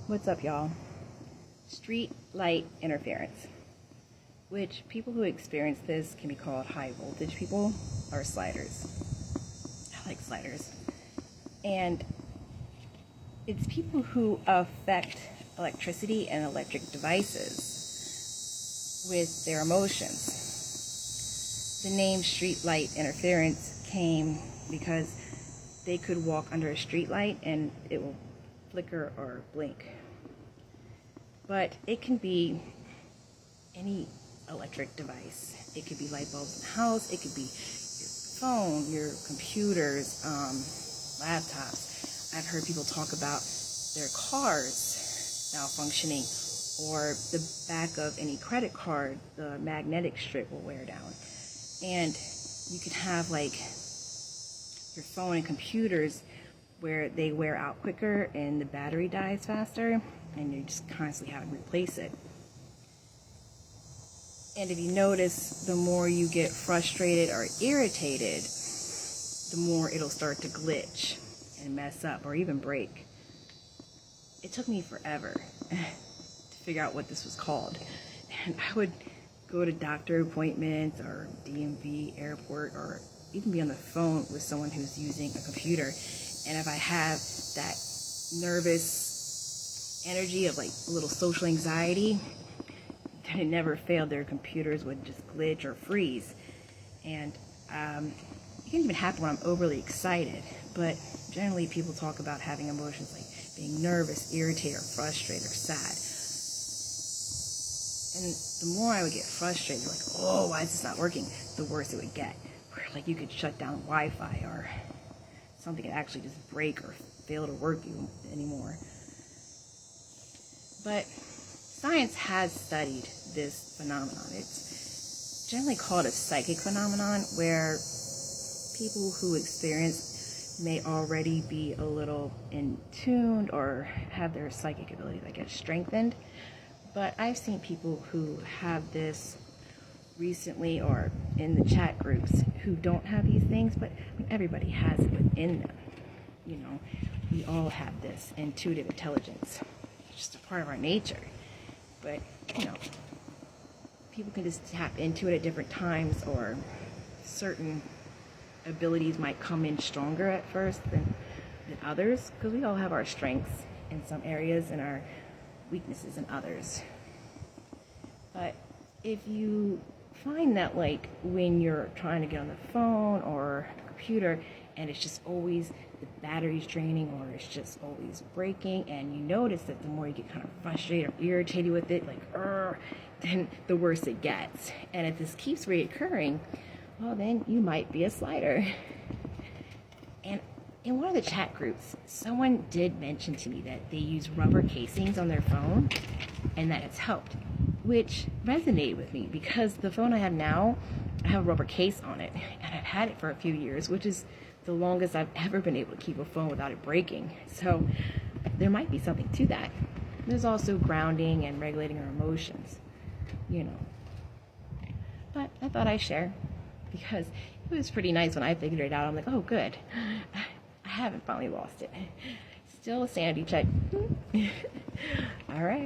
What's up, y'all? Street light interference, which people who experience this can be called high voltage people or sliders. I like sliders. And it's people who affect electricity and electric devices with their emotions. The name street light interference came because they could walk under a street light and it will flicker or blink. But it can be any electric device. It could be light bulbs in the house. It could be your phone, your computers, laptops. I've heard people talk about their cars malfunctioning, or the back of any credit card, the magnetic strip will wear down. And you could have like your phone and computers where they wear out quicker and the battery dies faster, and you just constantly have to replace it. And if you notice, the more you get frustrated or irritated, the more it'll start to glitch and mess up or even break. It took me forever to figure out what this was called. And I would go to doctor appointments or DMV, airport, or even be on the phone with someone who's using a computer. And if I have that nervous energy of like a little social anxiety, then it never failed. Their computers would just glitch or freeze. And it can even happen when I'm overly excited. But generally people talk about having emotions like being nervous, irritated, or frustrated, or sad. And the more I would get frustrated, like, oh, why is this not working? The worse it would get. Where like you could shut down Wi-Fi or something could actually just break or fail to work anymore. But science has studied this phenomenon. It's generally called a psychic phenomenon, where people who experience may already be a little in tuned or have their psychic abilities, I guess, strengthened. But I've seen people who have this recently or in the chat groups who don't have these things, but everybody has it within them. You know, we all have this intuitive intelligence. It's just a part of our nature. But, you know, people can just tap into it at different times, or certain abilities might come in stronger at first than others, because we all have our strengths in some areas and our weaknesses in others. But if you find that, like, when you're trying to get on the phone or the computer and it's just always the battery's draining, or it's just always breaking, and you notice that the more you get kind of frustrated or irritated with it, like, then the worse it gets. And if this keeps reoccurring, well, then you might be a slider. And in one of the chat groups, someone did mention to me that they use rubber casings on their phone and that it's helped, which resonated with me because the phone I have now, I have a rubber case on it, and I've had it for a few years, which is the longest I've ever been able to keep a phone without it breaking. So there might be something to that. There's also grounding and regulating our emotions, you know. But I thought I'd share because it was pretty nice when I figured it out. I'm like, oh, good. I haven't finally lost it. Still a sanity check. All right.